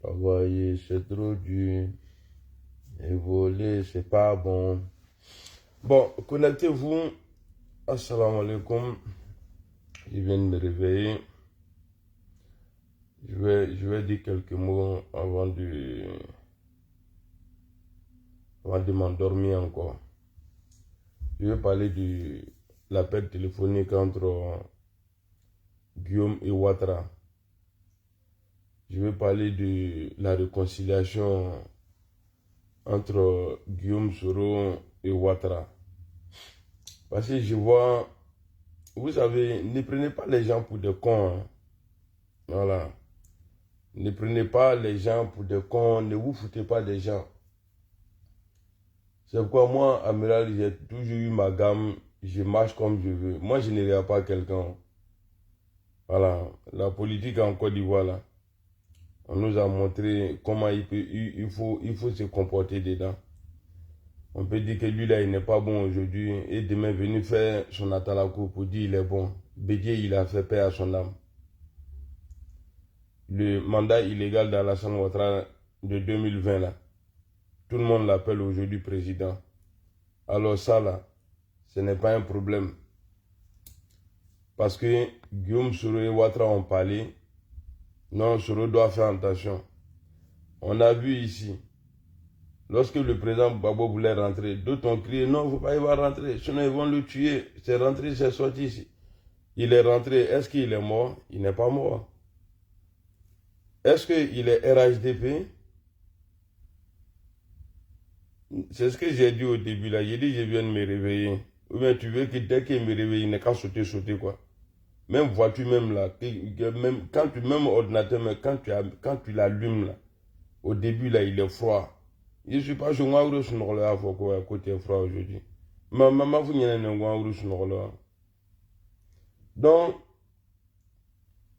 Travailler, c'est trop dur. Et voler, c'est pas bon. Bon, connectez-vous. Assalamu alaikum. Je viens de me réveiller. Je vais dire quelques mots avant de m'endormir encore. Je vais parler de l'appel téléphonique entre Guillaume et Ouattara. Je vais parler de la réconciliation entre Guillaume Soro et Ouattara. Parce que je vois, vous savez, ne prenez pas les gens pour des cons. Hein. Voilà. Ne prenez pas les gens pour des cons, ne vous foutez pas des gens. C'est pourquoi moi, Amiral, j'ai toujours eu ma gamme, je marche comme je veux. Moi, je ne regarde pas quelqu'un. Voilà. La politique en Côte d'Ivoire, là, on nous a montré comment il faut se comporter dedans. On peut dire que lui là, il n'est pas bon aujourd'hui et demain venir faire son atalakou pour dire il est bon. Bédier, il a fait paix à son âme. Le mandat illégal d'Alassane Ouattara de 2020 là, tout le monde l'appelle aujourd'hui président. Alors ça là, ce n'est pas un problème. Parce que Guillaume Soro et Ouattara ont parlé. Non, Soro doit faire attention. On a vu ici, lorsque le président Gbagbo voulait rentrer, d'autres ont crié, non, il ne faut pas y va rentrer, sinon ils vont le tuer. C'est rentré, c'est sorti ici. Il est rentré, est-ce qu'il est mort? Il n'est pas mort. Est-ce qu'il est RHDP? C'est ce que j'ai dit au début là, j'ai dit je viens de me réveiller. Ou bien tu veux que dès qu'il me réveille, il n'est qu'à sauter quoi. Même voiture même là, même ordinateur, mais quand tu l'allumes là, au début là, il est froid. Je ne suis pas sur un sur le côté froid aujourd'hui. Maman, vous n'avez pas sur le. Donc,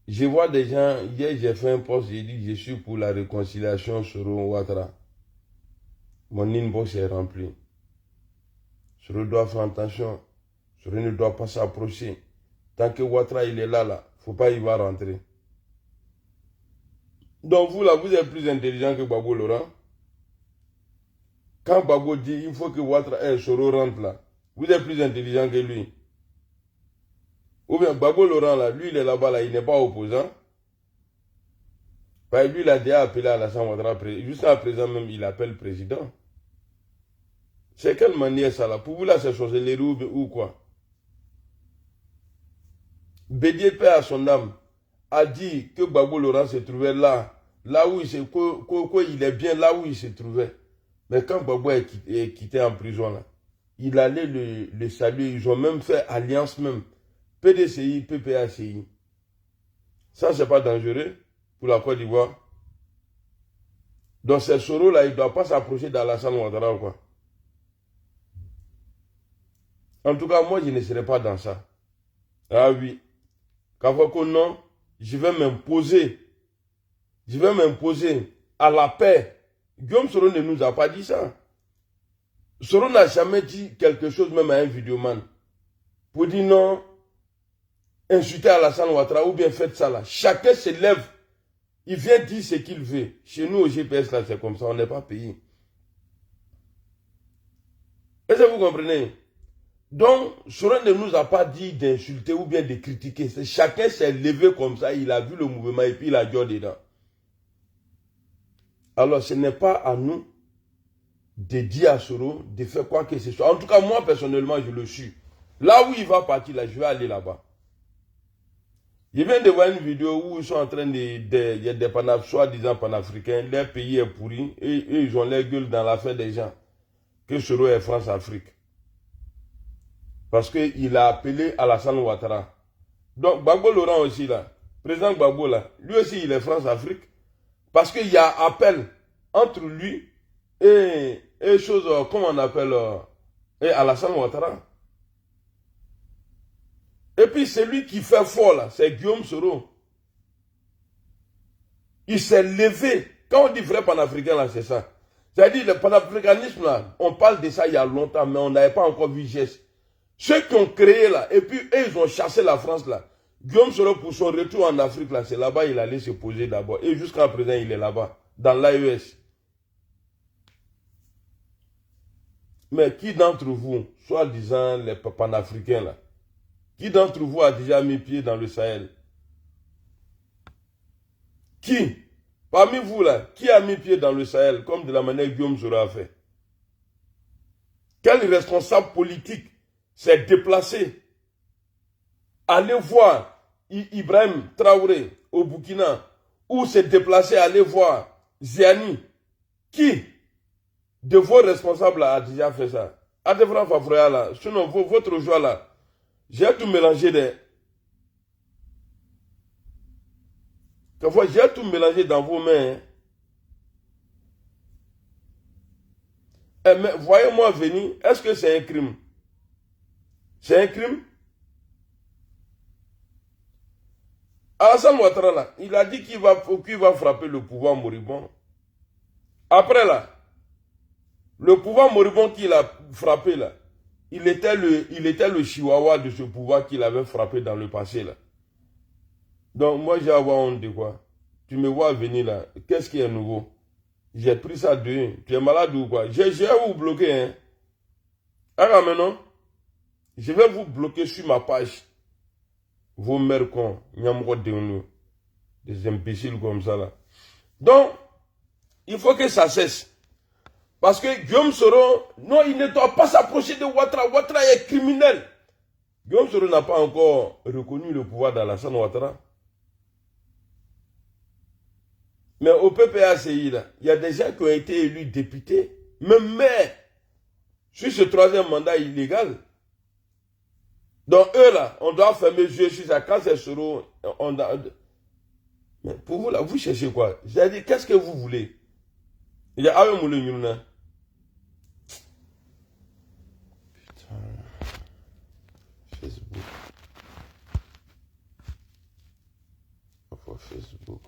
je vois des gens, hier j'ai fait un post, j'ai dit je suis pour la réconciliation Soro Ouattara. Mon inbox est rempli. Soro doit faire attention. Soro ne doit pas s'approcher. Tant que Ouattara il est là, il ne faut pas y va rentrer. Donc vous là, vous êtes plus intelligent que Gbagbo Laurent. Quand Gbagbo dit il faut que Ouattara et Soro rentre là, vous êtes plus intelligent que lui. Ou bien Gbagbo Laurent là, lui il est là-bas là, il n'est pas opposant. Parce que lui il a déjà appelé Alassane Ouattara, juste à présent même il appelle président. C'est quelle manière ça là? Pour vous là c'est sorcellerie ou quoi? Bédier Père à son âme a dit que Gbagbo Laurent se trouvait là où il est bien là où il se trouvait. Mais quand Gbagbo est quitté en prison là, il allait le saluer, ils ont même fait alliance même. PDCI, PPACI. Ça c'est pas dangereux pour la Côte d'Ivoire. Donc ces Soro là, il ne doit pas s'approcher d'Alassane Ouattara ou quoi. En tout cas, moi je ne serai pas dans ça. Ah oui. Kavoko non, je vais m'imposer. Je vais m'imposer à la paix. Guillaume Soro ne nous a pas dit ça. Soro n'a jamais dit quelque chose même à un vidéoman. Pour dire non, insulter Alassane Ouattara ou bien faites ça là. Chacun se lève. Il vient dire ce qu'il veut. Chez nous au GPS là c'est comme ça, on n'est pas payé. Est-ce que vous comprenez? Donc, Soro ne nous a pas dit d'insulter ou bien de critiquer. Chacun s'est levé comme ça, il a vu le mouvement et puis il a dit dedans. Alors, ce n'est pas à nous de dire à Soro de faire quoi que ce soit. En tout cas, moi, personnellement, je le suis. Là où il va partir, là, je vais aller là-bas. Je viens de voir une vidéo où ils sont en train il y a des soi-disant panafricains, leur pays est pourri et ils ont leur gueule dans l'affaire des gens. Que Soro est France-Afrique. Parce qu'il a appelé Alassane Ouattara. Donc, Gbagbo Laurent aussi là, président Gbagbo là, lui aussi il est France-Afrique. Parce qu'il y a appel entre lui et chose, comment on appelle, et Alassane Ouattara. Et puis celui qui fait fort là, c'est Guillaume Soro. Il s'est levé. Quand on dit vrai panafricain là, c'est ça. C'est-à-dire, le panafricanisme, là, on parle de ça il y a longtemps, mais on n'avait pas encore vu geste. Ceux qui ont créé là, et puis eux, ils ont chassé la France là. Guillaume Soro, pour son retour en Afrique là, c'est là-bas il allait se poser d'abord. Et jusqu'à présent, il est là-bas, dans l'AES. Mais qui d'entre vous, soi-disant les panafricains là, qui d'entre vous a déjà mis pied dans le Sahel? Qui? Parmi vous là, qui a mis pied dans le Sahel, comme de la manière Guillaume Soro a fait? Quel responsable politique s'est déplacé, aller voir Ibrahim Traoré au Burkina, ou s'est déplacé aller voir Ziani? Qui de vos responsables a déjà fait ça? Adevra Fafroya là, sinon votre joie là, j'ai tout mélangé j'ai tout mélangé dans vos mains. Hein. Eh, mais voyez-moi venir, est-ce que c'est un crime? C'est un crime? Alassane Ouattara là, il a dit qu'il va frapper le pouvoir moribond. Après là, le pouvoir moribond qu'il a frappé là, il était le chihuahua de ce pouvoir qu'il avait frappé dans le passé là. Donc moi j'ai avoir honte de quoi? Tu me vois venir là, qu'est-ce qui est nouveau? J'ai pris ça de... Tu es malade ou quoi? J'ai vous bloqué hein. Alors maintenant, je vais vous bloquer sur ma page. Vos mères cons, des imbéciles comme ça là. Donc, il faut que ça cesse. Parce que Guillaume Soro, non, il ne doit pas s'approcher de Ouattara. Ouattara est criminel. Guillaume Soro n'a pas encore reconnu le pouvoir d'Alassane Ouattara. Mais au PPACI, là, il y a des gens qui ont été élus députés, même maires, sur ce troisième mandat illégal. Donc eux là, on doit fermer les yeux sur ça. Quand c'est Soro, mais pour vous là, vous cherchez quoi? J'ai dit, qu'est-ce que vous voulez? Il y a un moulin Yuna. Putain. Facebook. Enfin, Facebook.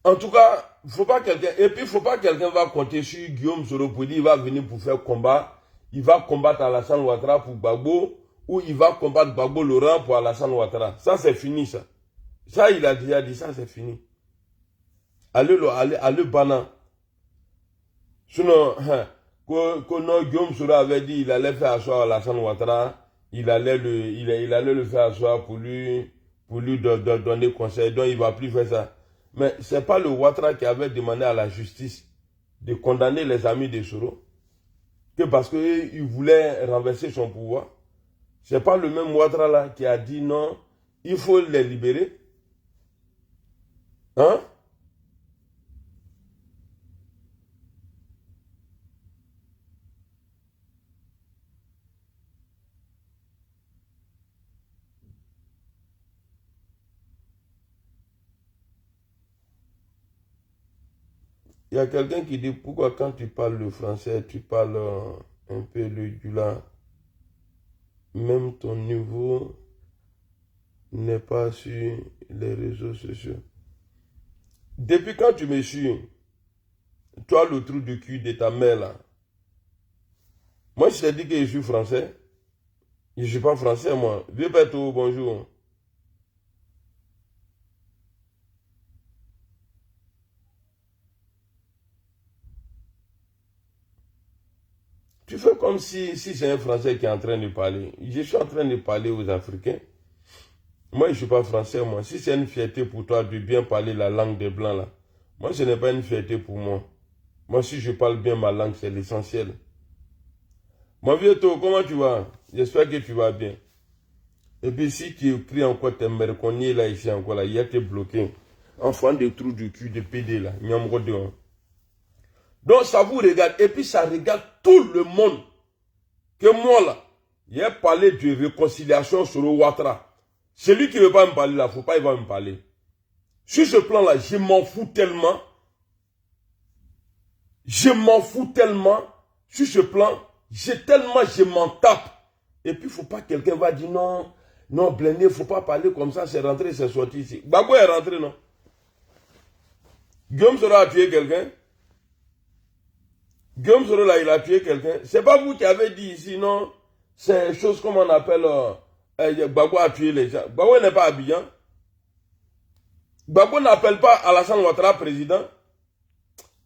En tout cas, faut pas quelqu'un, et puis faut pas quelqu'un va compter sur Guillaume Soro pour dire il va venir pour faire combat, il va combattre Alassane Ouattara pour Gbagbo, ou il va combattre Gbagbo Laurent pour Alassane Ouattara. Ça c'est fini ça. Ça il a déjà dit, ça c'est fini. Allez bana. Sinon, quand Guillaume Soro avait dit il allait faire asseoir Alassane Ouattara, il allait le faire asseoir pour lui donner conseil, donc il ne va plus faire ça. Mais ce n'est pas le Ouattara qui avait demandé à la justice de condamner les amis de Soro, que parce qu'il voulait renverser son pouvoir. Ce n'est pas le même Ouattara là qui a dit non, il faut les libérer. Hein? Il y a quelqu'un qui dit pourquoi quand tu parles le français, tu parles un peu le Dula. Même ton niveau n'est pas sur les réseaux sociaux. Depuis quand tu me suis, toi le trou de cul de ta mère là. Moi je t'ai dit que je suis français. Je ne suis pas français moi. Vieux Beto, bonjour. Tu fais comme si c'est un Français qui est en train de parler. Je suis en train de parler aux Africains. Moi, je ne suis pas français, moi. Si c'est une fierté pour toi de bien parler la langue des Blancs, là, moi, ce n'est pas une fierté pour moi. Moi, si je parle bien ma langue, c'est l'essentiel. Mon vieux Tau, comment tu vas? J'espère que tu vas bien. Et puis, si tu écris encore tes merconiers, là, ici, encore, là, il y a été bloqué. Enfant de trous du cul de PD, là. Donc, ça vous regarde. Et puis, ça regarde tout le monde. Que moi, là, j'ai parlé de réconciliation sur le Ouattara. Celui qui ne veut pas me parler, là, il ne faut pas, il va me parler. Sur ce plan-là, je m'en fous tellement. Je m'en fous tellement. Sur ce plan, je m'en tape. Et puis, il ne faut pas que quelqu'un va dire non, non, Blindé, il ne faut pas parler comme ça, c'est rentré, c'est sorti ici. Gbagbo est rentré, non? Guillaume Soro a tué quelqu'un. Guillaume Soro, là, il a tué quelqu'un. C'est pas vous qui avez dit ici, non? C'est chose comme on appelle, Gbagbo a tué les gens. Gbagbo n'est pas Abidjan. Gbagbo n'appelle pas Alassane Ouattara président.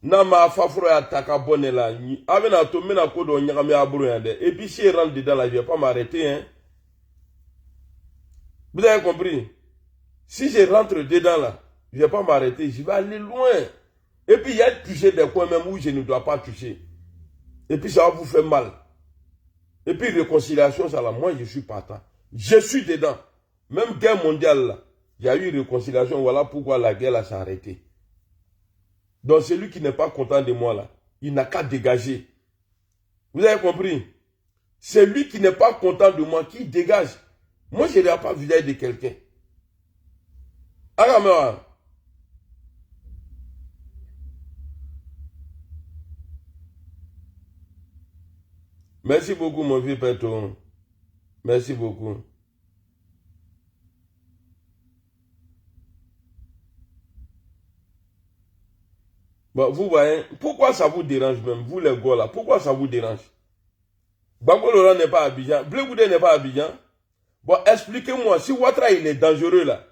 Nama fafro ya takabone là. Avena tomé na kodo nyagame aburu yande. Et puis si il rentre dedans là, je vais pas m'arrêter, hein. Vous avez compris? Si je rentre dedans là, je vais pas m'arrêter, je vais aller loin. Et puis il y a touché des coins même où je ne dois pas toucher. Et puis ça va vous faire mal. Et puis réconciliation, ça là, moi je suis partant. Je suis dedans. Même guerre mondiale là, il y a eu réconciliation, voilà pourquoi la guerre là s'est arrêtée. Donc celui qui n'est pas content de moi là, il n'a qu'à dégager. Vous avez compris? Celui qui n'est pas content de moi, qui dégage. Moi je n'ai pas visage de quelqu'un. Agamera. Merci beaucoup mon vieux Péton. Merci beaucoup. Bon, vous voyez, pourquoi ça vous dérange même, vous les gars là, pourquoi ça vous dérange? Gbagbo Laurent n'est pas Abidjan, Blé Goudé n'est pas Abidjan. Bon, expliquez-moi, si Ouattara il est dangereux là,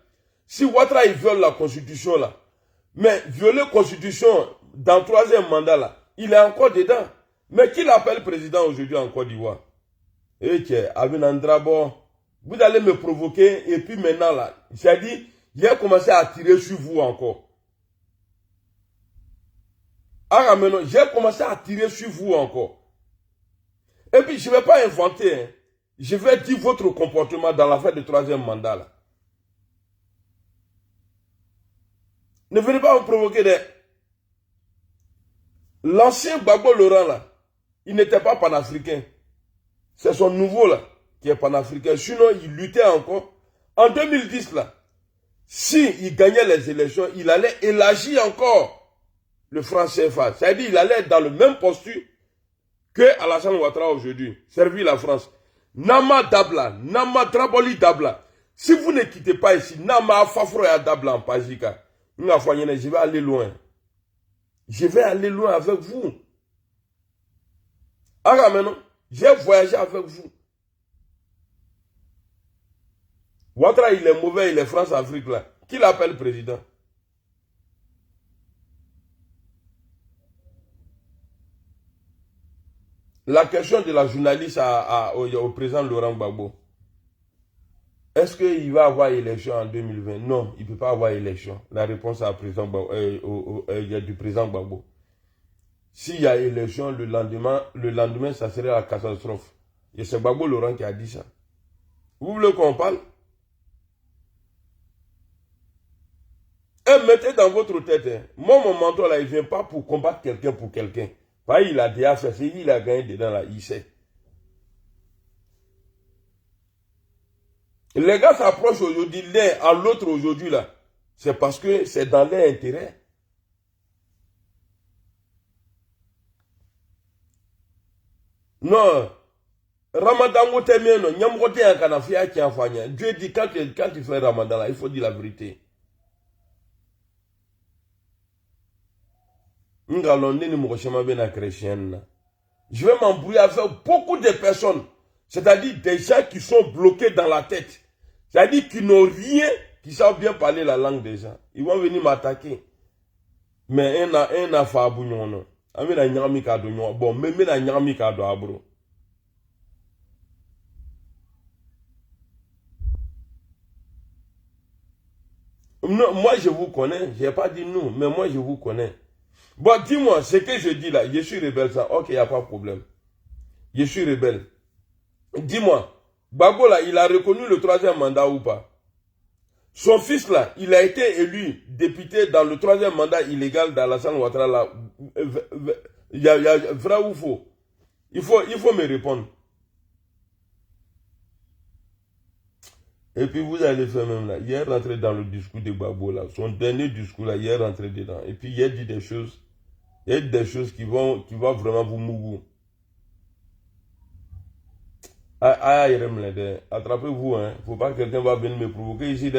si Ouattara il viole la constitution là, mais violer la constitution dans le troisième mandat là, il est encore dedans. Mais qui l'appelle président aujourd'hui en Côte d'Ivoire? Eh tiens, Abinandrabo, vous allez me provoquer et puis maintenant là, j'ai dit, j'ai commencé à tirer sur vous encore. Ah, maintenant, j'ai commencé à tirer sur vous encore. Et puis, je ne vais pas inventer. Hein. Je vais dire votre comportement dans l'affaire du troisième mandat. Là. Ne venez pas me provoquer des... L'ancien Gbagbo Laurent, là, il n'était pas panafricain. C'est son nouveau, là, qui est panafricain. Sinon, il luttait encore. En 2010, là, s'il gagnait les élections, il allait élargir encore le franc CFA. C'est-à-dire qu'il allait être dans le même posture que Alassane Ouattara aujourd'hui. Servir la France. Nama Dabla, Nama Traboli Dabla. Si vous ne quittez pas ici, Nama Fafroya Dabla en Pajika, je vais aller loin. Je vais aller loin avec vous. Alors maintenant, j'ai voyagé avec vous. Ouattara, il est mauvais, il est France-Afrique là. Qui l'appelle président? La question de la journaliste au président Laurent Gbagbo. Est-ce qu'il va avoir élection en 2020? Non, il ne peut pas avoir élection. La réponse à président du président Gbagbo. S'il y a élection le lendemain, ça serait la catastrophe. Et c'est Gbagbo Laurent qui a dit ça. Vous voulez qu'on parle? Et mettez dans votre tête, hein, moi, mon mentor là, il ne vient pas pour combattre quelqu'un pour quelqu'un. Il a déjà fait, il a gagné dedans là, il sait. Les gars s'approchent aujourd'hui l'un à l'autre aujourd'hui là. C'est parce que c'est dans leur intérêt. Non. Ramadan, Dieu dit quand tu fais Ramadan là, il faut dire la vérité. Je vais m'embrouiller avec beaucoup de personnes. C'est-à-dire des gens qui sont bloqués dans la tête. C'est-à-dire qui n'ont rien, qui savent bien parler la langue des gens. Ils vont venir m'attaquer. Mais un a fait abouillon. Bon, mais non, moi je vous connais. Je n'ai pas dit nous, mais moi je vous connais. Bon, dis-moi, ce que je dis là, je suis rebelle, ça. Ok, il n'y a pas de problème. Je suis rebelle. Dis-moi, Gbagbo là, il a reconnu le troisième mandat ou pas? Son fils là, il a été élu député dans le troisième mandat illégal d'Alassane Ouattara là. Il y a vrai ou faux? Il faut me répondre. Et puis vous allez faire même là. Il est rentré dans le discours de Gbagbo là. Son dernier discours là, il est rentré dedans. Et puis il a dit des choses. Il y a des choses qui vont vraiment vous mouvoir. Attrapez-vous, hein. Faut pas que quelqu'un va venir me provoquer ici.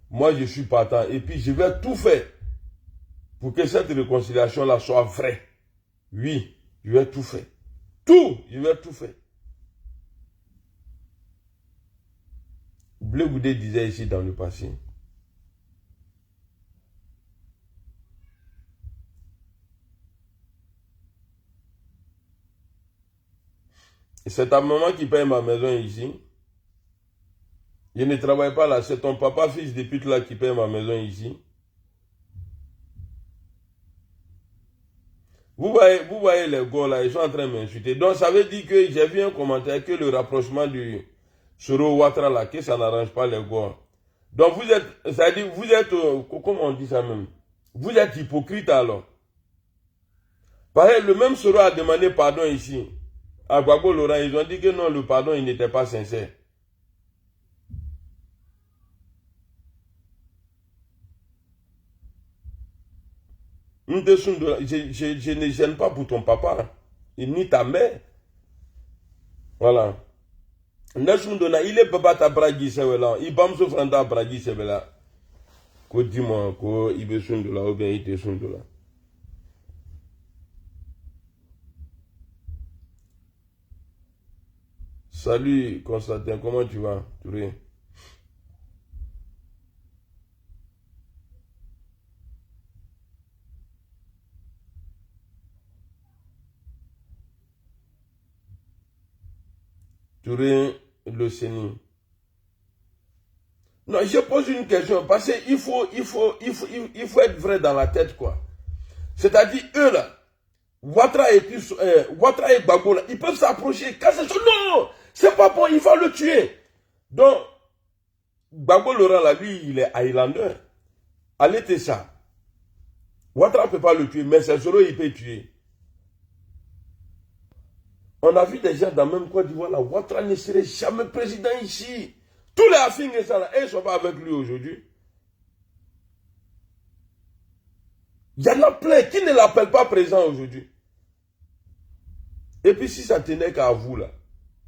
Moi, je suis partant. Et puis, je vais tout faire pour que cette réconciliation-là soit vraie. Oui, je vais tout faire. Je vais tout faire. Blé Goudé disait ici dans le passé. C'est ta maman qui paye ma maison ici. Je ne travaille pas là. C'est ton papa, fils de pute là, qui paye ma maison ici. Vous voyez les gars là, ils sont en train de m'insulter. Donc ça veut dire que j'ai vu un commentaire que le rapprochement du Soro Ouattara là, que ça n'arrange pas les gars. Donc vous êtes, ça dit, vous êtes, comment on dit ça même? Vous êtes hypocrite alors. Pareil, le même Soro a demandé pardon ici. À Gbagbo Laurent, ils ont dit que non, le pardon, il n'était pas sincère. Je ne gêne pas pour ton papa, ni ta mère. Voilà. Nesundona, il est papa ta bragi sevela. Il bam so franda bragi sevela. Ko dis-moi, ko ibe sundula ou bien ite sundula. Salut Constantin, comment tu vas? Touré. Touré, le Séni. Non, je pose une question parce qu'il faut être vrai dans la tête, quoi. C'est-à-dire, eux là, Ouattara et Gbagbo là, ils peuvent s'approcher. Non, c'est pas bon, il faut le tuer. Donc, Gbagbo Laurent là, lui, il est Highlander. Allez, c'est ça. Ouattara ne peut pas le tuer, mais c'est Soro, il peut tuer. On a vu des gens dans même Côte d'Ivoire là, Ouattara ne serait jamais président ici. Tous les affines et ça là, ils ne sont pas avec lui aujourd'hui. Il y en a plein qui ne l'appellent pas président aujourd'hui. Et puis si ça tenait qu'à vous là,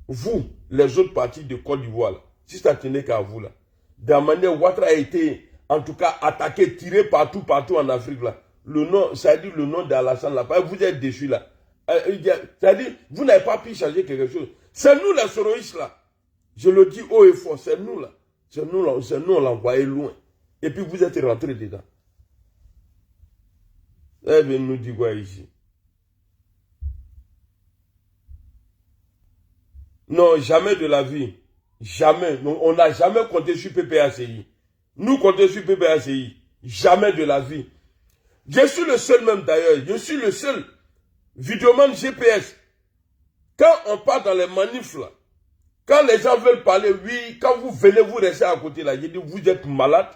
vous, les autres partis de Côte d'Ivoire là, si ça tenait qu'à vous là, de la manière Ouattara a été en tout cas attaqué, tiré partout en Afrique là, le nom, ça veut dire le nom d'Alassane là, vous êtes déçus là. C'est-à-dire, vous n'avez pas pu changer quelque chose. C'est nous les soroïstes là. Je le dis haut et fort, c'est nous là. C'est nous, on l'a envoyé loin. Et puis vous êtes rentrés dedans. Eh bien, nous dit quoi ici? Non, jamais de la vie. Jamais. On n'a jamais compté sur PPACI. Nous comptons sur PPACI. Jamais de la vie. Je suis le seul même d'ailleurs. Je suis le seul vidéoman GPS. Quand on part dans les manifs là, quand les gens veulent parler, oui, quand vous venez, vous restez à côté là, je dis, vous êtes malade.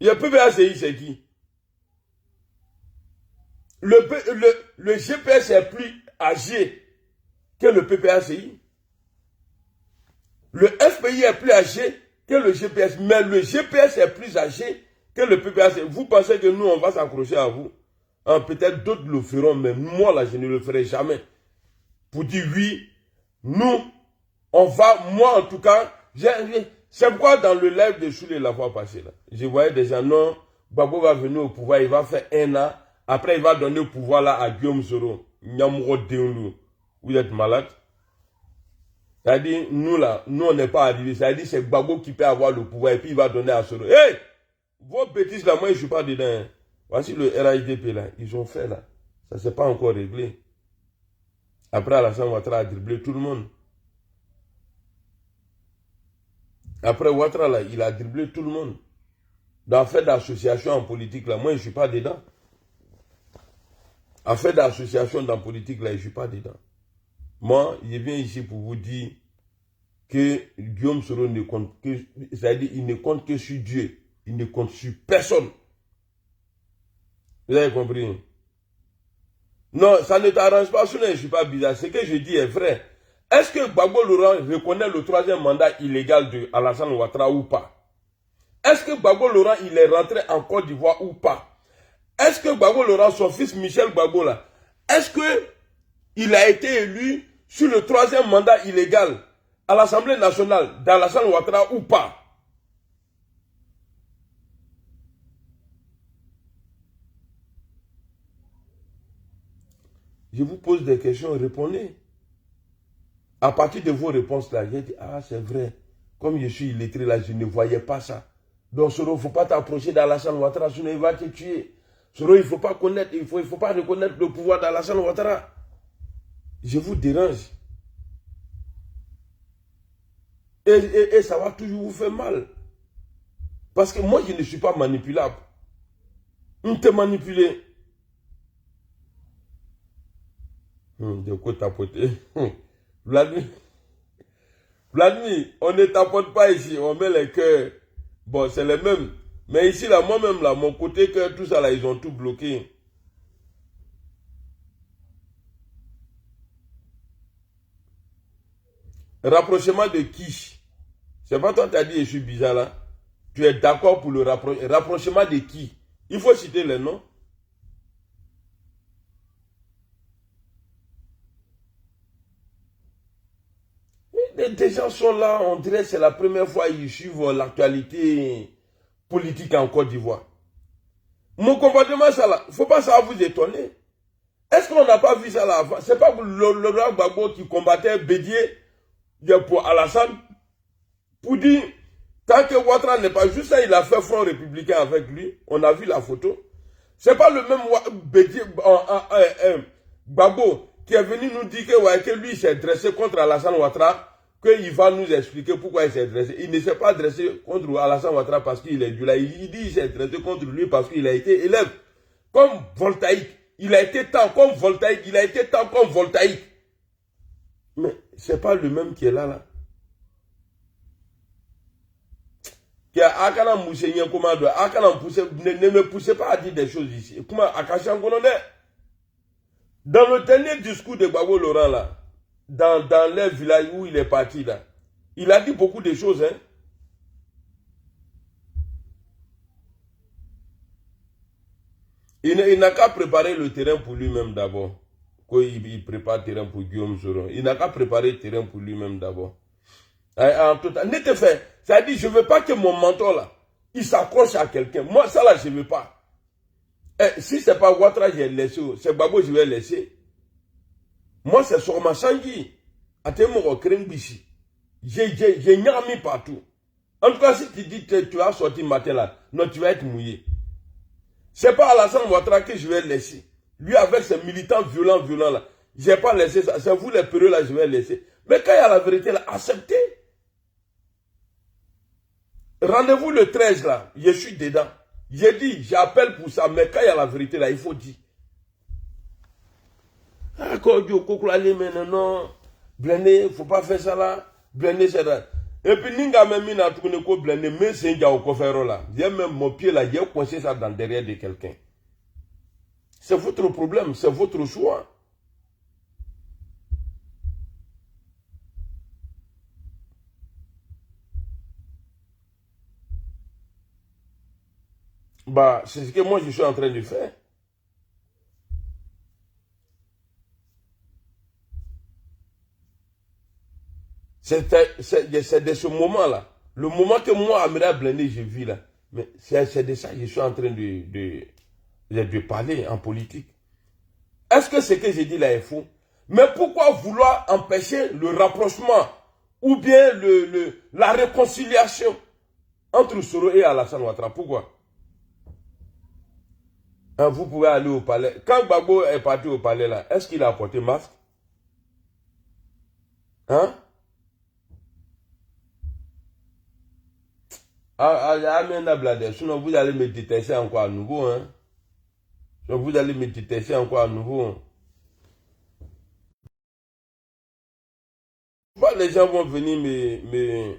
Le PPACI, c'est qui? Le GPS est plus âgé que le PPACI. Le FPI est plus âgé que le GPS, mais le GPS est plus âgé que le PPACI. Vous pensez que nous, on va s'accrocher à vous? Hein, peut-être d'autres le feront, mais moi, là, je ne le ferai jamais. Pour dire oui, nous, on va, moi en tout cas, c'est pourquoi dans le live de Choulé la fois passée, là, je voyais des gens, non, Gbagbo va venir au pouvoir, il va faire 1 an, après il va donner le pouvoir là à Guillaume Soro, Nyamuro Deunlu. Vous êtes malade? C'est-à-dire, nous là, nous on n'est pas arrivés, c'est-à-dire c'est Gbagbo qui peut avoir le pouvoir et puis il va donner à Soro. Hey! Vos bêtises là, moi je ne suis pas dedans. Hein. Voici le RHDP là, ils ont fait là, ça ne s'est pas encore réglé. Après Alassane Ouattara a dribblé tout le monde. Après Ouattara, là, il a dribblé tout le monde. Dans fait d'association en politique, là, moi, je ne suis pas dedans. En fait d'association dans la politique, là, je ne suis pas dedans. Moi, je viens ici pour vous dire que Guillaume Soro ne compte que, c'est-à-dire, il ne compte que sur Dieu. Il ne compte sur personne. Vous avez compris? Non, ça ne t'arrange pas, je ne suis pas bizarre. Ce que je dis est vrai. Est-ce que Gbagbo Laurent reconnaît le troisième mandat illégal de Alassane Ouattara ou pas? Est-ce que Gbagbo Laurent il est rentré en Côte d'Ivoire ou pas? Est-ce que Gbagbo Laurent, son fils Michel Gbagbo là, est-ce que il a été élu sur le troisième mandat illégal à l'Assemblée nationale d'Alassane Ouattara ou pas? Je vous pose des questions, répondez. À partir de vos réponses là, j'ai dit, ah c'est vrai, comme je suis illettré là, je ne voyais pas ça. Donc Soro, il ne faut pas t'approcher d'Alassane Ouattara, sinon il va te tuer. Soro, il ne faut pas connaître, il faut pas reconnaître le pouvoir d'Alassane Ouattara. Je vous dérange. Et ça va toujours vous faire mal. Parce que moi, je ne suis pas manipulable. On te manipulé. De quoi tapoter? Vladimir, on ne tapote pas ici, on met les cœurs. Bon, c'est les mêmes. Mais ici, là, moi-même, là, mon côté cœur, tout ça, là, ils ont tout bloqué. Rapprochement de qui? C'est pas toi qui as dit, je suis bizarre, là. Tu es d'accord pour le rapprochement de qui? Il faut citer les noms. Des gens sont là, on dirait que c'est la première fois qu'ils suivent l'actualité politique en Côte d'Ivoire. Mon comportement, ça là, il ne faut pas ça vous étonner. Est-ce qu'on n'a pas vu ça là avant? C'est pas Laurent Gbagbo qui combattait Bédier pour Alassane pour dire, tant que Ouattara n'est pas juste ça, il a fait front républicain avec lui. On a vu la photo. C'est pas le même Bédier, Gbagbo qui est venu nous dire que lui s'est dressé contre Alassane Ouattara, qu'il va nous expliquer pourquoi il s'est dressé. Il ne s'est pas dressé contre Alassane Ouattara parce qu'il est du là. Il dit qu'il s'est dressé contre lui parce qu'il a été élève. Comme voltaïque. Il a été tant comme voltaïque. Il a été tant comme voltaïque. Mais c'est pas le même qui est là, là. Qui a Akana Moussénien commande. Akana ne me poussez pas à dire des choses ici. Comment Akashan Gononde? Dans le dernier discours de Gbagbo Laurent, là, dans les villages où il est parti, là, il a dit beaucoup de choses, hein. Il n'a qu'à préparer le terrain pour lui-même d'abord. Quand il prépare le terrain pour Guillaume Soro, il n'a qu'à préparer le terrain pour lui-même d'abord. En tout cas, ne te fais. Ça dit, je ne veux pas que mon mentor, là, il s'accroche à quelqu'un. Moi, ça, là, je ne veux pas. Si ce n'est pas Ouattara, j'ai laissé. C'est Gbagbo, je vais laisser. Moi, c'est sur ma sangi. J'ai mis partout. En tout cas, si tu dis que tu vas sortir matin là, non, tu vas être mouillé. C'est pas Alassane Ouattara que je vais laisser. Lui, avec ses militants violents là, je n'ai pas laissé ça. C'est vous les péreux là, je vais laisser. Mais quand il y a la vérité là, acceptez. Rendez-vous le 13 là, je suis dedans. J'ai dit, j'appelle pour ça, mais quand il y a la vérité là, il faut dire. Ah, quand Dieu non, blindé, il ne faut pas faire ça là. Blindé, c'est là. Et puis, Ninga même mis dans tout le monde blindé, mais c'est un gars au coffre là. J'ai même mon pied là, j'ai coincé ça dans derrière de quelqu'un. C'est votre problème, c'est votre choix. Bah, c'est ce que moi je suis en train de faire. C'est de ce moment-là. Le moment que moi, Amira Blindé, je vis là. Mais c'est de ça que je suis en train de parler en politique. Est-ce que ce que j'ai dit là est faux? Mais pourquoi vouloir empêcher le rapprochement ou bien la réconciliation entre Soro et Alassane Ouattara? Pourquoi? Hein, vous pouvez aller au palais. Quand Gbagbo est parti au palais là, est-ce qu'il a porté masque? Hein? Sinon vous allez me détester encore à nouveau. Hein? Sinon vous allez me détester encore à nouveau. Hein? Les gens vont venir me...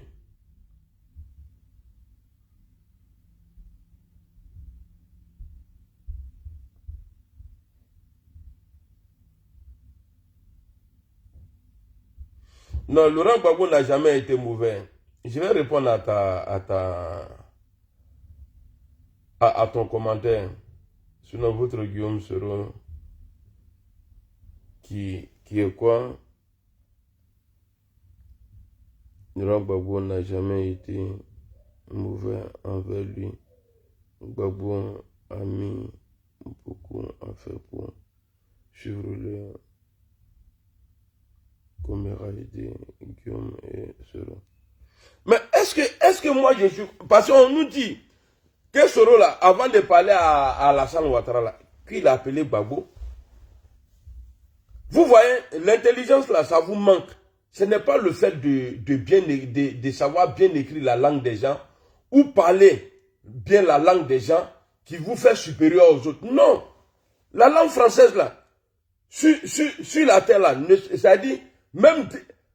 Non, Laurent Gbagbo n'a jamais été mauvais. Je vais répondre à ton commentaire. Sinon, votre Guillaume Soro, qui est quoi? Laurent Gbagbo n'a jamais été mauvais envers lui. Gbagbo a mis beaucoup à faire pour suivre le camarade Guillaume et Soro. Mais est-ce que moi je suis... Parce qu'on nous dit que Soro là, avant de parler à Alassane Ouattara là, qu'il a appelé Gbagbo. Vous voyez, l'intelligence là, ça vous manque. Ce n'est pas le fait de savoir bien écrire la langue des gens ou parler bien la langue des gens qui vous fait supérieur aux autres. Non. La langue française là, sur la terre là, c'est-à-dire même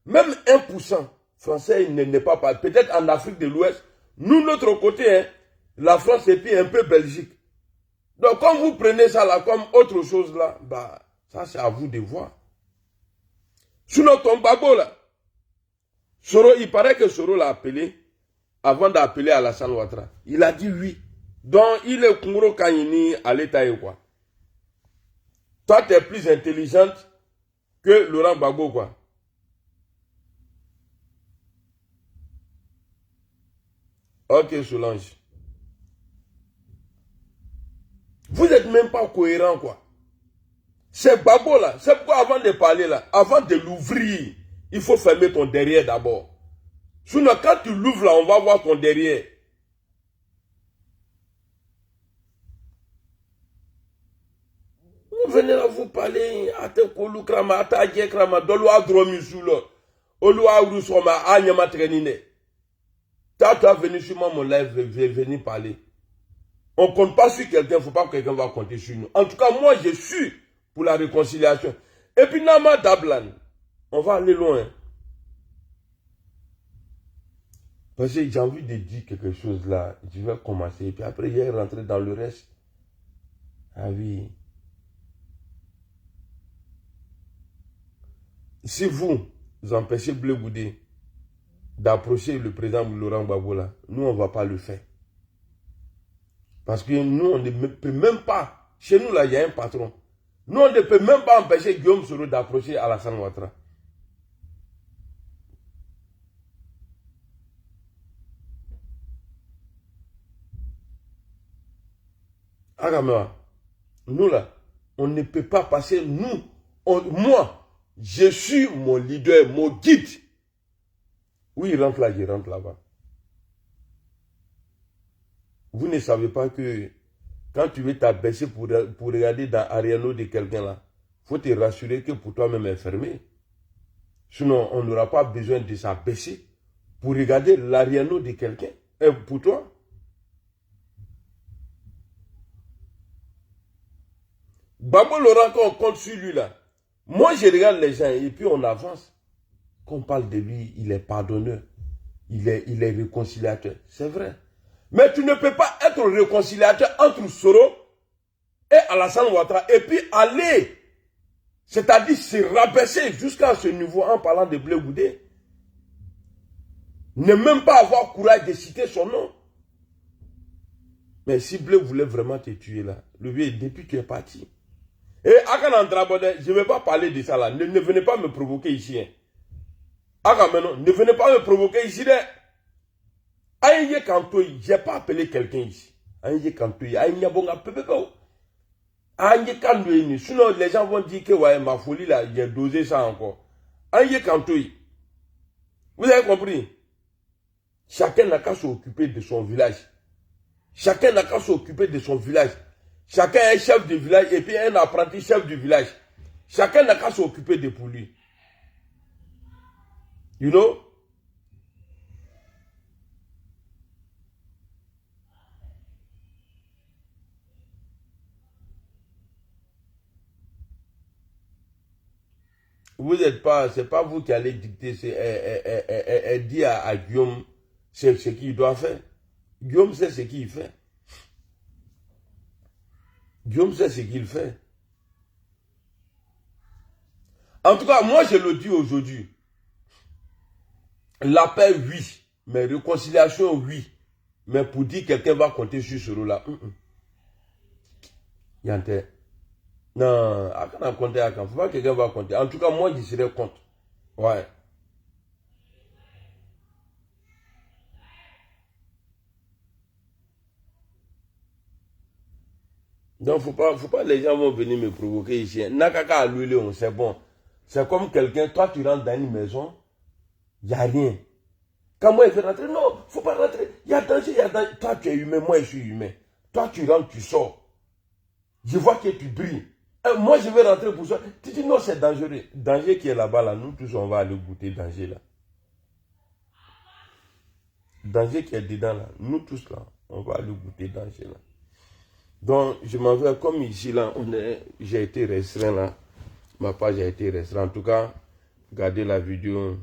1% français n'est pas parlé. Peut-être en Afrique de l'Ouest, nous, notre côté, hein, la France et puis un peu Belgique. Donc, quand vous prenez ça là comme autre chose là, bah, ça c'est à vous de voir. Sinon, ton Gbagbo là, Soro, il paraît que Soro l'a appelé avant d'appeler Alassane Ouattara. Il a dit oui. Donc, il est Koumoro Kanyini à l'État et quoi. Toi, tu es plus intelligente que Laurent Gbagbo, quoi. Ok, Solange. Vous n'êtes même pas cohérent, quoi. C'est Gbagbo, là. C'est pourquoi avant de parler, là, avant de l'ouvrir, il faut fermer ton derrière d'abord. Sinon, quand tu l'ouvres, là, on va voir ton derrière. Vous venez là, vous parler, ate kolu krama, ate adje krama, dolo a dromi sous l'eau. Olu a rousoma, a nyama trenine. Tu as venu sur moi, mon live, venir parler. On ne compte pas sur quelqu'un, il ne faut pas que quelqu'un va compter sur nous. En tout cas, moi, je suis pour la réconciliation. Et puis, Nama Dablan, on va aller loin. Parce que j'ai envie de dire quelque chose là. Je vais commencer. Et puis après, je vais rentrer dans le reste. Ah oui. Si vous empêchez Blé Goudé d'approcher le président Laurent Gbagbo là, nous, on ne va pas le faire. Parce que nous, on ne peut même pas. Chez nous, là, il y a un patron. Nous, on ne peut même pas empêcher Guillaume Soro d'approcher Alassane Ouattara. Agamea, nous, là, on ne peut pas passer. Nous, moi, je suis mon leader, mon guide. Oui, il rentre là, je rentre là-bas. Vous ne savez pas que quand tu veux t'abaisser pour regarder dans Ariano de quelqu'un là, il faut te rassurer que pour toi-même est fermé. Sinon, on n'aura pas besoin de s'abaisser pour regarder l'Ariano de quelqu'un. Pour toi. Gbagbo Laurent, quand on compte sur lui là, moi je regarde les gens et puis on avance. Quand on parle de lui, il est pardonneur. Il est réconciliateur. C'est vrai. Mais tu ne peux pas être réconciliateur entre Soro et Alassane Ouattara et puis aller, c'est-à-dire se rabaisser jusqu'à ce niveau en parlant de Blé Goudé. Ne même pas avoir courage de citer son nom. Mais si Blé voulait vraiment te tuer là, le vieux, depuis tu es parti. Et Akan Andrabode, je ne vais pas parler de ça là. Ne venez pas me provoquer ici. Hein. Akan, ne venez pas me provoquer ici. Aïe Kantoy, je n'ai pas appelé quelqu'un ici. Aïe Kantoy, Aïe Nyabonga Pepeko. Aïe Kantoy, sinon les gens vont dire que ouais, ma folie là, j'ai dosé ça encore. Aïe Kantoy. Vous avez compris? Chacun n'a qu'à s'occuper de son village. Chacun n'a qu'à s'occuper de son village. Chacun est chef du village et puis un apprenti chef du village. Chacun n'a qu'à s'occuper de pour lui. You know? Vous n'êtes pas, c'est pas vous qui allez dicter, c'est dire à Guillaume ce qu'il doit faire. Guillaume sait ce qu'il fait. Guillaume sait ce qu'il fait. En tout cas, moi je le dis aujourd'hui. La paix, oui. Mais réconciliation, oui. Mais pour dire que quelqu'un va compter sur ce rôle-là, Yante. Non, à quand on compter à quand? Faut pas que quelqu'un va compter. En tout cas, moi, je serai contre. Ouais. Donc, faut pas, les gens vont venir me provoquer ici. Nakaka à l'huile, c'est bon. C'est comme quelqu'un, toi, tu rentres dans une maison, il n'y a rien. Quand moi, je vais rentrer, non, faut pas rentrer. Il y a danger, il y a danger. Toi, tu es humain, moi, je suis humain. Toi, tu rentres, tu sors. Je vois que tu brilles. Moi, je vais rentrer pour ça. Tu dis non, c'est dangereux. Danger qui est là-bas, là, nous tous, on va aller goûter danger là. Danger qui est dedans là, nous tous là, on va aller goûter danger là. Donc, je m'en vais comme ici là, j'ai été restreint là. Ma page a été restreinte. En tout cas, regardez la vidéo.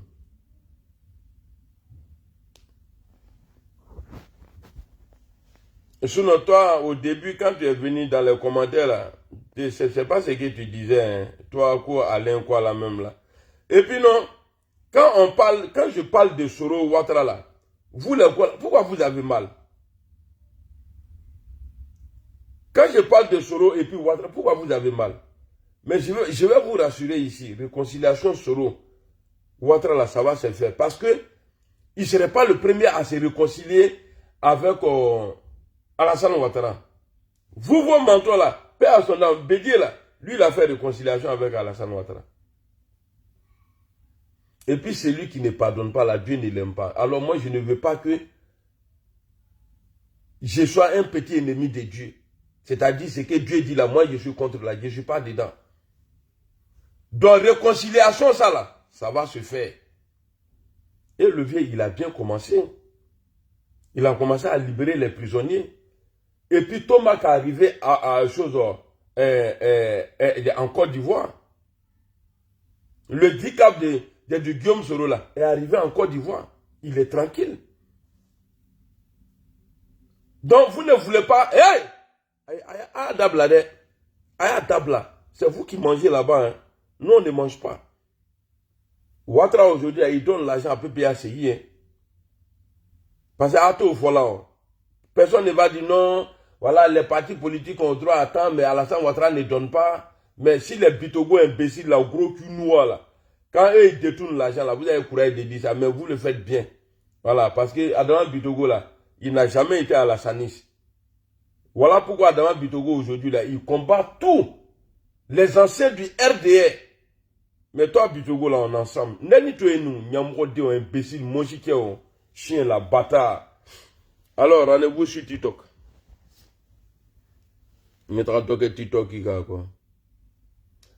Sinon, toi, au début, quand tu es venu dans les commentaires là, c'est pas ce que tu disais, hein. Toi, quoi, Alain, quoi, la même là. Et puis non, quand je parle de Soro Ouattara là, vous les quoi, pourquoi vous avez mal? Quand je parle de Soro et puis Ouattara, pourquoi vous avez mal? Mais je vais vous rassurer ici, réconciliation Soro Ouattara là, ça va se faire. Parce que il ne serait pas le premier à se réconcilier avec Alassane Ouattara. Vous, vos mentors là, paix à son âme, Bédier là, lui il a fait réconciliation avec Alassane Ouattara. Et puis celui qui ne pardonne pas là, Dieu ne l'aime pas. Alors moi je ne veux pas que je sois un petit ennemi de Dieu. C'est-à-dire ce que Dieu dit là, moi je suis contre là, je ne suis pas dedans. Donc réconciliation ça là, ça va se faire. Et le vieux il a bien commencé. Il a commencé à libérer les prisonniers. Et puis Thomas qui est arrivé à chose en Côte d'Ivoire. Le handicap de Guillaume Soro là est arrivé en Côte d'Ivoire. Il est tranquille. Donc vous ne voulez pas. Hey! C'est vous qui mangez là-bas. Hein. Nous on ne mange pas. Ouattara aujourd'hui, il donne l'argent à PPACI. Hein. Parce qu'à tout voilà. Personne ne va dire non. Voilà, les partis politiques ont droit à temps, mais Alassane Ouattara ne donne pas. Mais si les Bitogo imbéciles, là, au gros cul noir, là, quand eux, ils détournent l'argent, là, vous avez le courage de dire ça, mais vous le faites bien. Voilà, parce que Adama Bitogo, là, il n'a jamais été Alassaniste. Voilà pourquoi Adama Bitogo, aujourd'hui, là, il combat tous les anciens du RDR. Mais toi, Bitogo, là, on est ensemble. Nani toi et nous, Nyamrode, imbécile, Monchiké, chien, la bâtard. Alors, rendez-vous sur TikTok. Mettra TikTok qui quoi.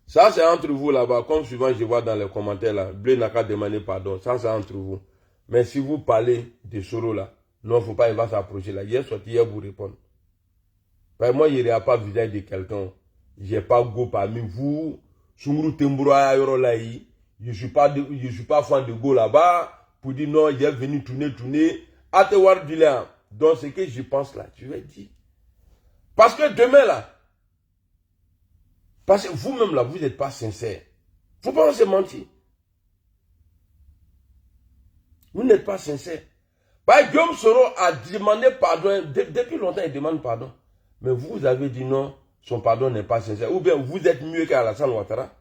Ça, c'est entre vous là-bas. Comme souvent, je vois dans les commentaires là. Blé n'a qu'à demander pardon. Ça, c'est entre vous. Mais si vous parlez de Soro là, non, il ne faut pas, il va s'approcher là. Hier, sorti, hier, vous répondre. Moi, il n'y a pas visage de quelqu'un. Je n'ai pas go parmi vous. Sumuru Tembura là. Je ne suis pas fan de go là-bas. Pour dire non, il est venu tourner. À te voir du là. Donc, ce que je pense là, tu vas dire. Parce que demain là, parce que vous-même là, vous n'êtes pas sincère. Il ne faut pas se mentir. Vous n'êtes pas sincère. Guillaume Soro a demandé pardon. Depuis longtemps, il demande pardon. Mais vous avez dit non, son pardon n'est pas sincère. Ou bien vous êtes mieux qu'Alassane Ouattara.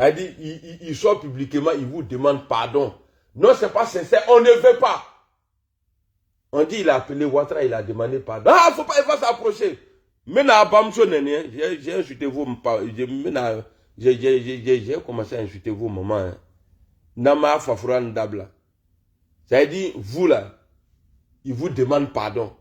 Il sort publiquement, il vous demande pardon. Non, ce n'est pas sincère, on ne veut pas. On dit il a appelé Ouattara, il a demandé pardon. Ah, faut pas, il va s'approcher. Maintenant, j'ai insulté vos j'ai commencé à insulter vos mamans. Nama Fafouran Dabla. Ça veut dire, vous là, il vous demande pardon.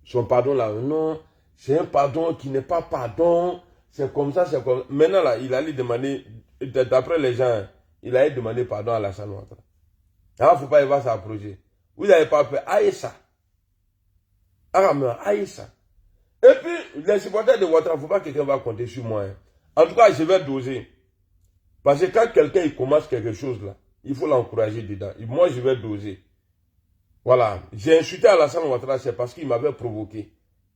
Son pardon là, non, c'est un pardon qui n'est pas pardon. C'est comme ça, c'est comme ça. Maintenant là, il allait demander, d'après les gens, il allait demander pardon à Alassane Ouattara. Ah, faut pas, il va s'approcher. Vous n'avez pas peur. Aïssa. Aïssa. Et puis, les supporters de Ouattara, il ne faut pas que quelqu'un va compter sur moi. Hein. En tout cas, je vais doser. Parce que quand quelqu'un il commence quelque chose là, il faut l'encourager dedans. Et moi, je vais doser. Voilà. J'ai insulté Alassane Ouattara, c'est parce qu'il m'avait provoqué.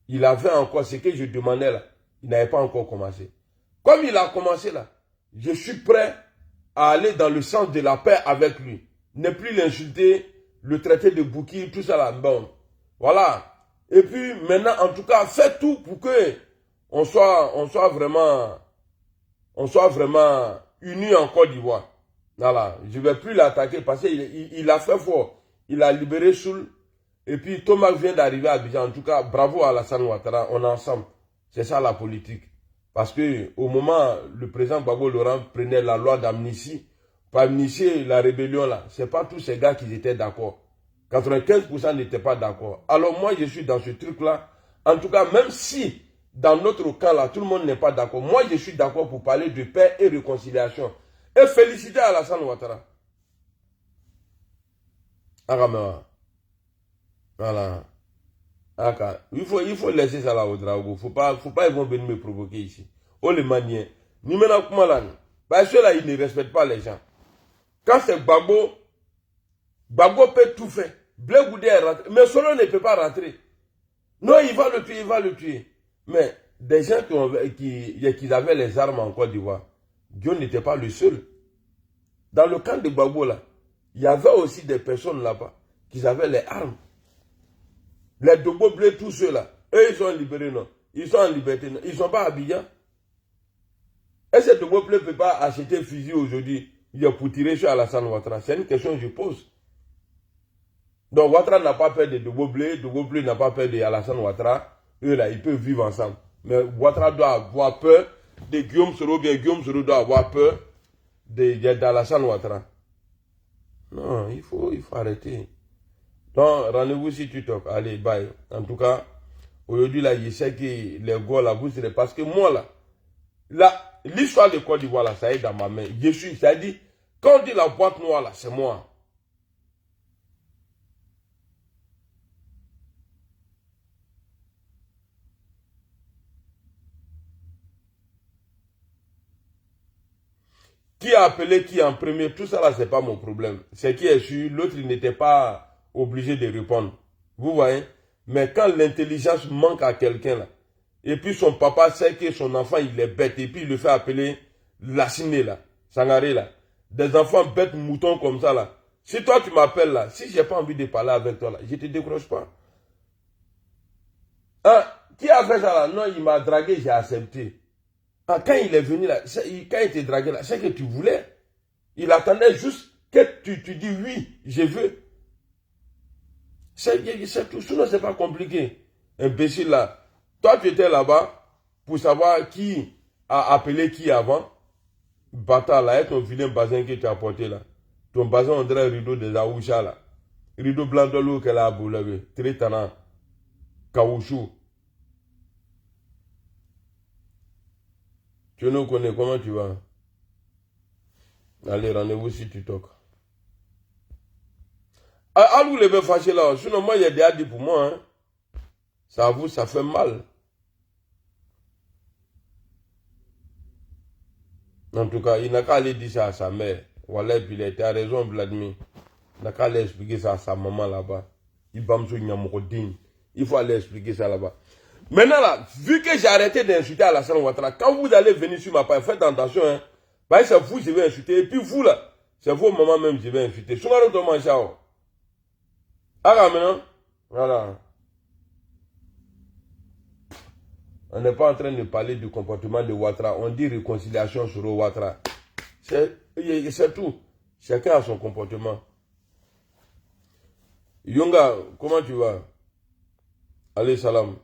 Il avait encore ce que je demandais là. Il n'avait pas encore commencé. Comme il a commencé là, je suis prêt à aller dans le sens de la paix avec lui. ne plus l'insulter, le traiter de bouquille, tout ça là. Bon, voilà. Et puis maintenant, en tout cas, faites tout pour que on soit vraiment unis en Côte d'Ivoire. Voilà, je ne vais plus l'attaquer parce qu'il a fait fort. Il a libéré Soul. Et puis Thomas vient d'arriver à Abidjan. En tout cas, bravo à Alassane Ouattara, on est ensemble. C'est ça la politique. Parce que au moment le président Gbagbo Laurent prenait la loi d'amnistie, pour amnistier la rébellion là, c'est pas tous ces gars qui étaient d'accord. 95% n'étaient pas d'accord. Alors moi je suis dans ce truc là. En tout cas, même si dans notre camp là, tout le monde n'est pas d'accord, moi je suis d'accord pour parler de paix et réconciliation. Et féliciter Alassane Ouattara. Voilà. Il faut laisser ça là au Drago. Faut pas ils vont venir me provoquer ici. Oh les maniens. Ni maintenant comment là. Parce que là, ils ne respectent pas les gens. Quand c'est Gbagbo, Gbagbo peut tout faire. Blé Goudé est rentré. Mais Solo ne peut pas rentrer. Non, il va le tuer. Mais des gens qui avaient les armes en Côte d'Ivoire, Dieu n'était pas le seul. Dans le camp de Gbagbo là, il y avait aussi des personnes là-bas qui avaient les armes. Les Dogo Blé, tous ceux-là, eux, ils sont libérés, non. Ils sont en liberté, non. Ils ne sont pas à Abidjan. Est-ce que Dogo Blé ne peut pas acheter un fusil aujourd'hui pour tirer sur Alassane Ouattara? C'est une question que je pose. Donc Ouattara n'a pas peur de Dogo Blé n'a pas peur d'Alassane Ouattara. Eux, là, ils peuvent vivre ensemble. Mais Ouattara doit avoir peur de Guillaume Soro, bien Guillaume Soro doit avoir peur d'Alassane Ouattara. Non, il faut arrêter. Donc, rendez-vous sur TikTok. Allez, bye. En tout cas, aujourd'hui, là, je sais que les gars, là, vous serez... Parce que moi, là, l'histoire de Côte d'Ivoire, là, ça est dans ma main. Je suis, c'est-à-dire, quand on dit la boîte noire, là, c'est moi. Qui a appelé qui en premier, tout ça, là, c'est pas mon problème. C'est qui est sûr, l'autre, il n'était pas obligé de répondre. Vous voyez? Mais quand l'intelligence manque à quelqu'un, là, et puis son papa sait que son enfant, il est bête, et puis il le fait appeler Lassiné, là, Sangaré, là. Des enfants bêtes, moutons comme ça, là. Si toi, tu m'appelles, là, si j'ai pas envie de parler avec toi, là, je te décroche pas. Hein? Qui a fait ça, là? Non, il m'a dragué, j'ai accepté. Ah, quand il est venu, là, quand il t'est dragué, là, c'est que tu voulais. Il attendait juste que tu dis oui, je veux. C'est tout, sinon c'est pas compliqué. Imbécile là. Toi tu étais là-bas pour savoir qui a appelé qui avant. Bâtard là, ton vilain bazin que tu as porté là. Ton bazin on dirait un rideau de Zaoucha là. Rideau blanc de l'eau qu'elle a boulé. Très tannant. Caoutchouc. Tu nous connais, comment tu vas? Allez, rendez-vous sur TikTok. Ah, vous les fâché là. Sinon, moi, il y a déjà dit pour moi. Hein. Ça vous, ça fait mal. En tout cas, il n'a qu'à aller dire ça à sa mère. Voilà, puis il a raison, Vladimir. Il n'a qu'à aller expliquer ça à sa maman là-bas. Il faut aller expliquer ça là-bas. Maintenant là, vu que j'ai arrêté d'insulter Alassane Ouattara, quand vous allez venir sur ma page, faites attention. Hein. Parce que c'est vous, je vais insulter. Et puis vous là, c'est vos mamans même, je vais insulter. Souvent, on mange ça. Ah, maintenant, voilà. On n'est pas en train de parler du comportement de Ouattara. On dit réconciliation sur Ouattara. C'est tout. Chacun a son comportement. Yunga, comment tu vas? Allez, salam.